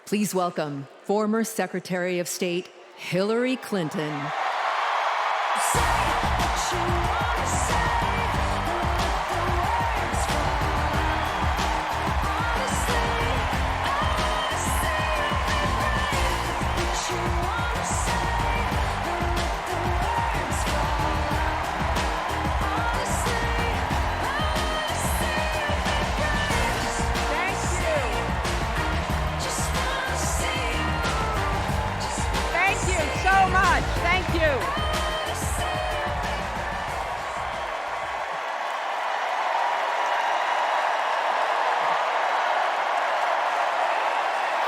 Please welcome former Secretary of State Hillary Clinton.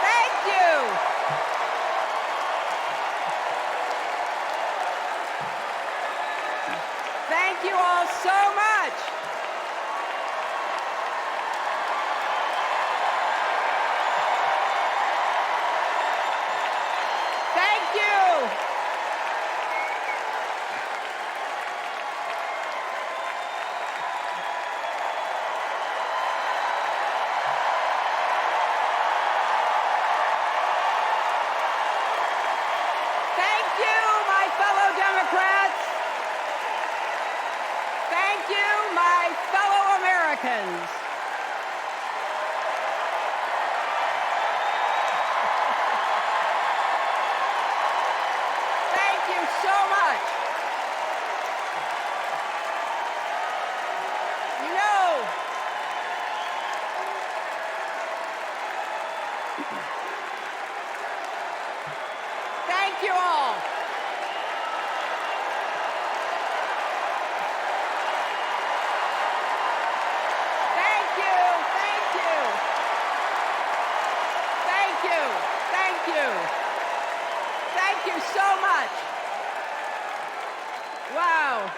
Thank you. Thank you all so much. Thank you. Democrats. Thank you, my fellow Americans. Thank you so much. You know, thank you all. Thank you so much. Wow.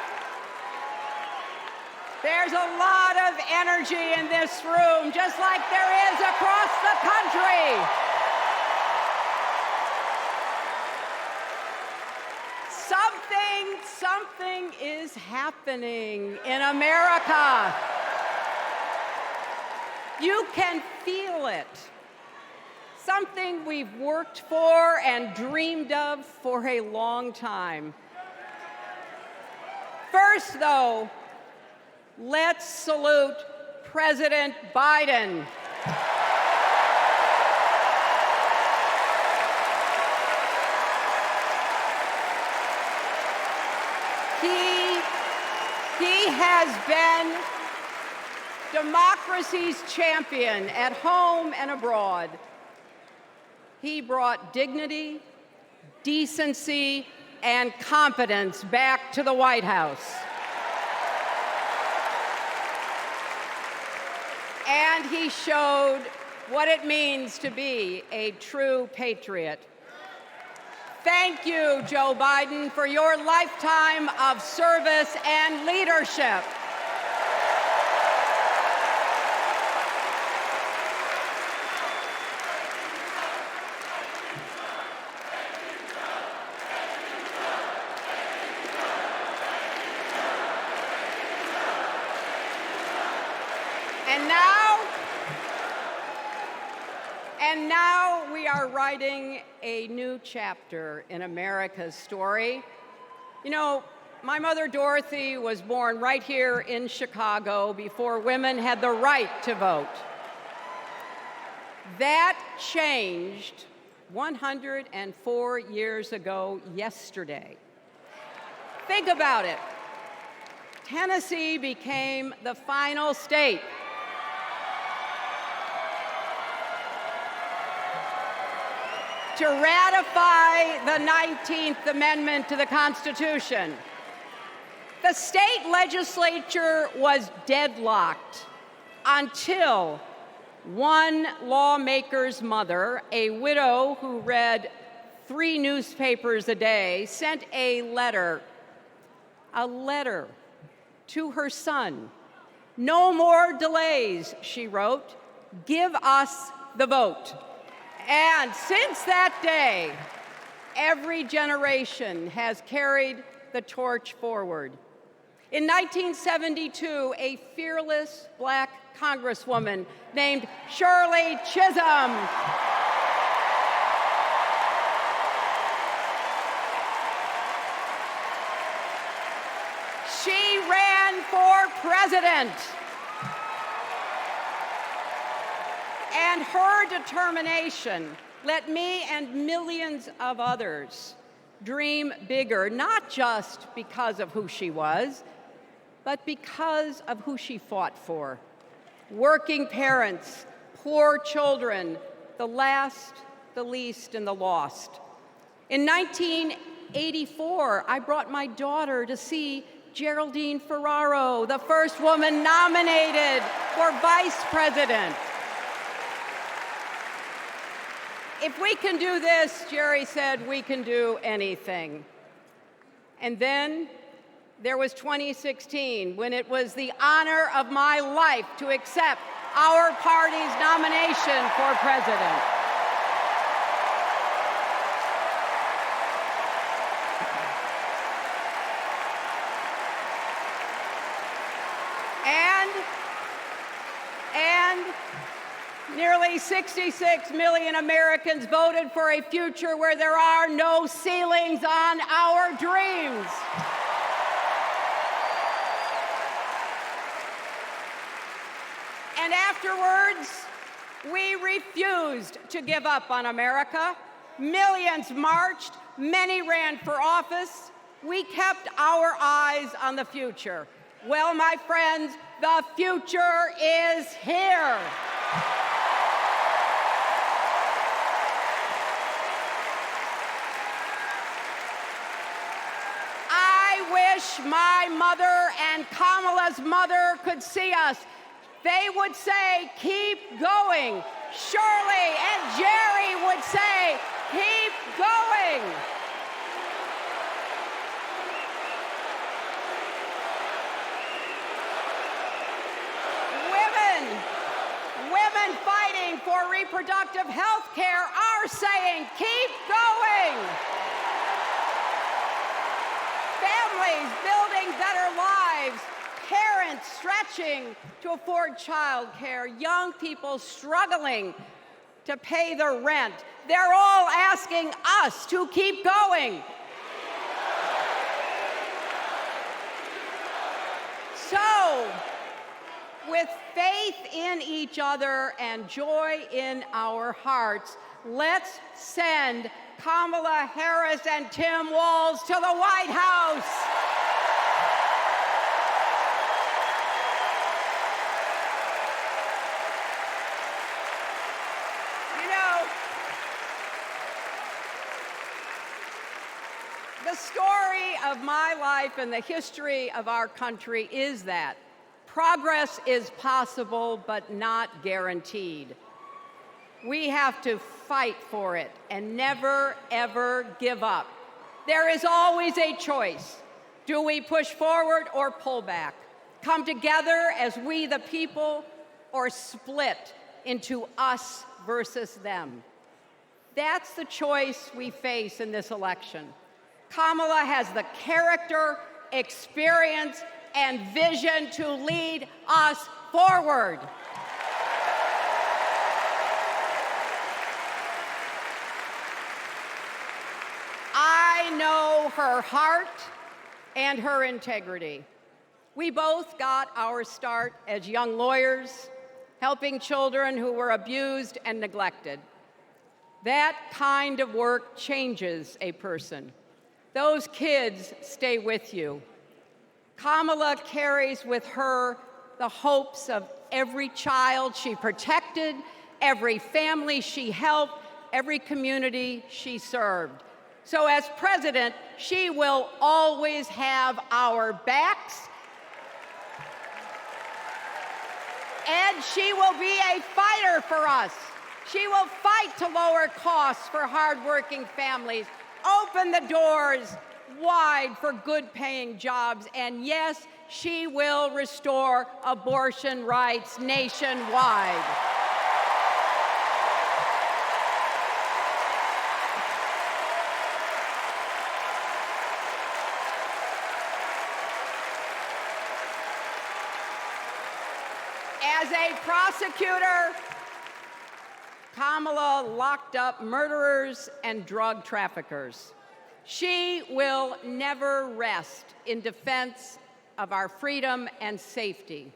There's a lot of energy in this room, just like there is across the country. Something is happening in America. You can feel it. Something we've worked for and dreamed of for a long time. First, though, let's salute President Biden. He has been democracy's champion at home and abroad. He brought dignity, decency, and competence back to the White House. And he showed what it means to be a true patriot. Thank you, Joe Biden, for your lifetime of service and leadership. And now we are writing a new chapter in America's story. You know, my mother Dorothy was born right here in Chicago before women had the right to vote. That changed 104 years ago yesterday. Think about it. Tennessee became the final state to ratify the 19th Amendment to the Constitution. The state legislature was deadlocked until one lawmaker's mother, a widow who read 3 newspapers a day, sent a letter to her son. "No more delays," she wrote. "Give us the vote." And since that day, every generation has carried the torch forward. In 1972, a fearless Black congresswoman named Shirley Chisholm president. And her determination let me and millions of others dream bigger, not just because of who she was, but because of who she fought for. Working parents, poor children, the last, the least, and the lost. In 1984, I brought my daughter to see Geraldine Ferraro, the first woman nominated for vice president. If we can do this, Jerry said, we can do anything. And then there was 2016, when it was the honor of my life to accept our party's nomination for president. And nearly 66 million Americans voted for a future where there are no ceilings on our dreams. And afterwards, we refused to give up on America. Millions marched, many ran for office. We kept our eyes on the future. Well, my friends, the future is here. I wish my mother and Kamala's mother could see us. They would say, keep going. Shirley and Jerry would say, keep going. Women fighting for reproductive health care are saying, keep going. Families building better lives, parents stretching to afford child care, young people struggling to pay their rent. They're all asking us to keep going. So, with faith in each other and joy in our hearts, let's send Kamala Harris and Tim Walz to the White House. You know, the story of my life and the history of our country is that progress is possible, but not guaranteed. We have to fight for it and never, ever give up. There is always a choice. Do we push forward or pull back? Come together as we the people, or split into us versus them? That's the choice we face in this election. Kamala has the character, experience, and vision to lead us forward. I know her heart and her integrity. We both got our start as young lawyers, helping children who were abused and neglected. That kind of work changes a person. Those kids stay with you. Kamala carries with her the hopes of every child she protected, every family she helped, every community she served. So as president, she will always have our backs, and she will be a fighter for us. She will fight to lower costs for hardworking families, open the doors wide for good-paying jobs, and yes, she will restore abortion rights nationwide. As a prosecutor, Kamala locked up murderers and drug traffickers. She will never rest in defense of our freedom and safety.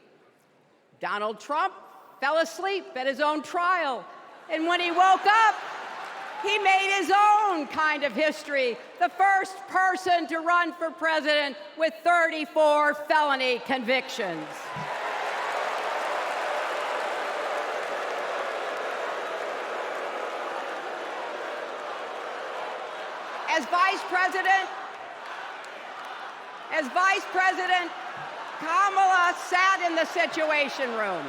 Donald Trump fell asleep at his own trial, and when he woke up, he made his own kind of history, the first person to run for president with 34 felony convictions. As Vice President, Kamala sat in the Situation Room.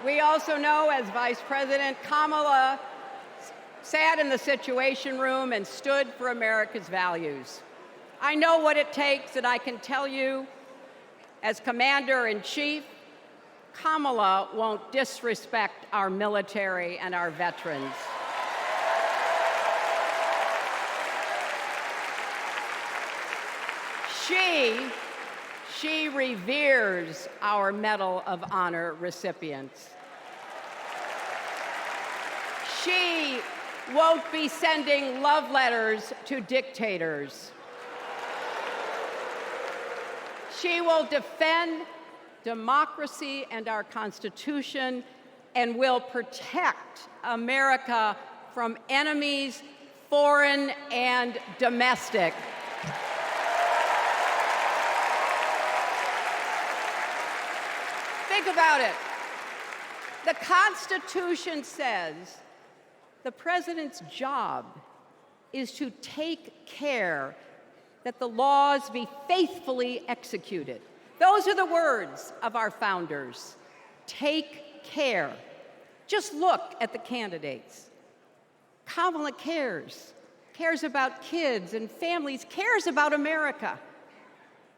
We also know, as Vice President, Kamala sat in the Situation Room and stood for America's values. I know what it takes, and I can tell you, as Commander-in-Chief, Kamala won't disrespect our military and our veterans. She reveres our Medal of Honor recipients. She won't be sending love letters to dictators. She will defend democracy and our Constitution and will protect America from enemies, foreign and domestic. Think about it. The Constitution says the president's job is to take care that the laws be faithfully executed. Those are the words of our founders. Take care. Just look at the candidates. Kamala cares about kids and families, cares about America.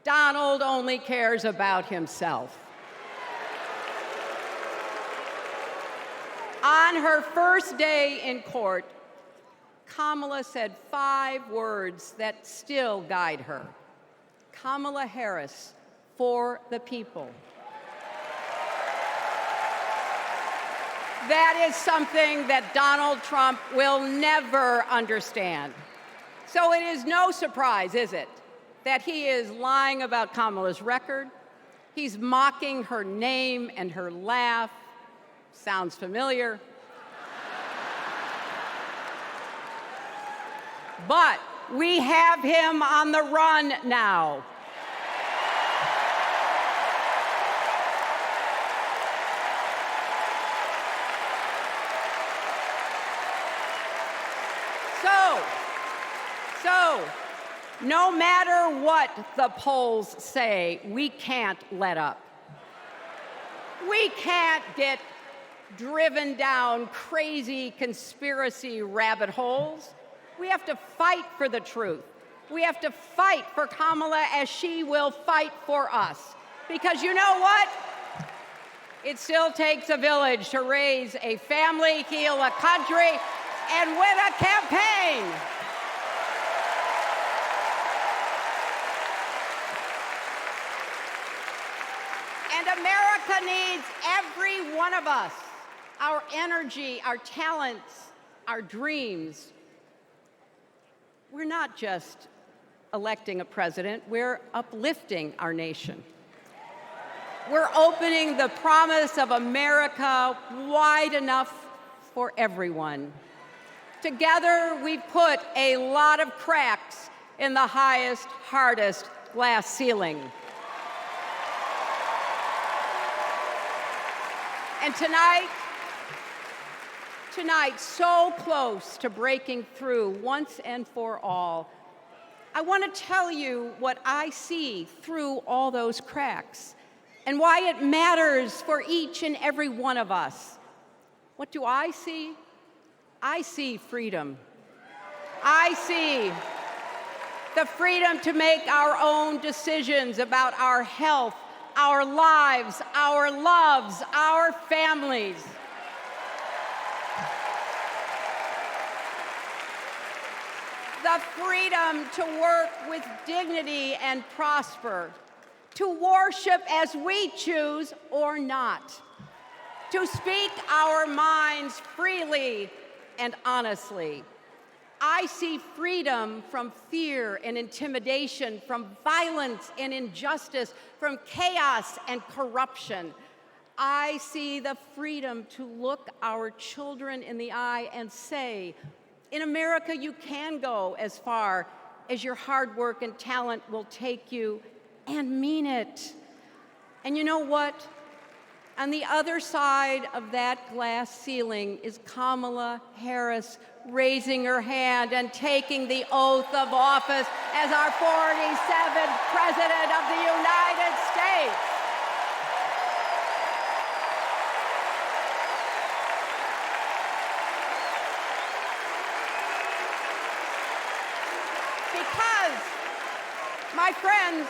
Donald only cares about himself. On her first day in court, Kamala said 5 words that still guide her. Kamala Harris, for the people. That is something that Donald Trump will never understand. So it is no surprise, is it, that he is lying about Kamala's record. He's mocking her name and her laugh. Sounds familiar. But we have him on the run now. So, no matter what the polls say, we can't let up. We can't get driven down crazy conspiracy rabbit holes. We have to fight for the truth. We have to fight for Kamala as she will fight for us. Because you know what? It still takes a village to raise a family, heal a country, and win a campaign. And America needs every one of us, our energy, our talents, our dreams. We're not just electing a president, we're uplifting our nation. We're opening the promise of America wide enough for everyone. Together, we put a lot of cracks in the highest, hardest glass ceiling. And tonight, so close to breaking through once and for all, I want to tell you what I see through all those cracks and why it matters for each and every one of us. What do I see? I see freedom. I see the freedom to make our own decisions about our health, our lives, our loves, our families. the freedom to work with dignity and prosper, to worship as we choose or not, to speak our minds freely and honestly. I see freedom from fear and intimidation, from violence and injustice, from chaos and corruption. I see the freedom to look our children in the eye and say, in America, you can go as far as your hard work and talent will take you, and mean it. And you know what? On the other side of that glass ceiling is Kamala Harris raising her hand and taking the oath of office as our 47th President of the United States. Because, my friends,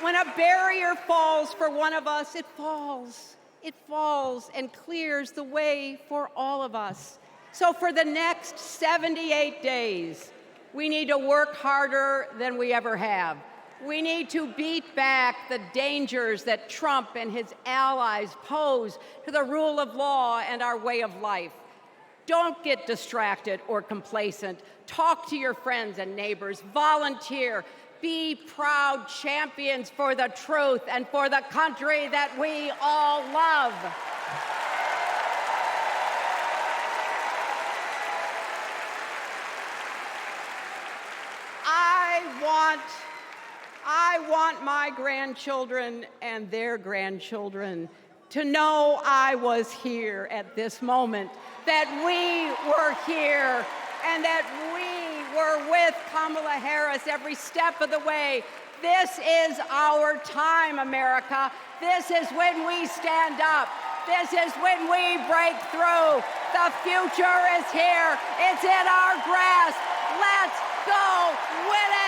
when a barrier falls for one of us, it falls. It falls and clears the way for all of us. So for the next 78 days, we need to work harder than we ever have. We need to beat back the dangers that Trump and his allies pose to the rule of law and our way of life. Don't get distracted or complacent. Talk to your friends and neighbors. Volunteer. Be proud champions for the truth and for the country that we all love. I want my grandchildren and their grandchildren to know I was here at this moment, that we were here, and that we were with Kamala Harris every step of the way. This is our time, America. This is when we stand up. This is when we break through. The future is here. It's in our grasp. Let's go win it!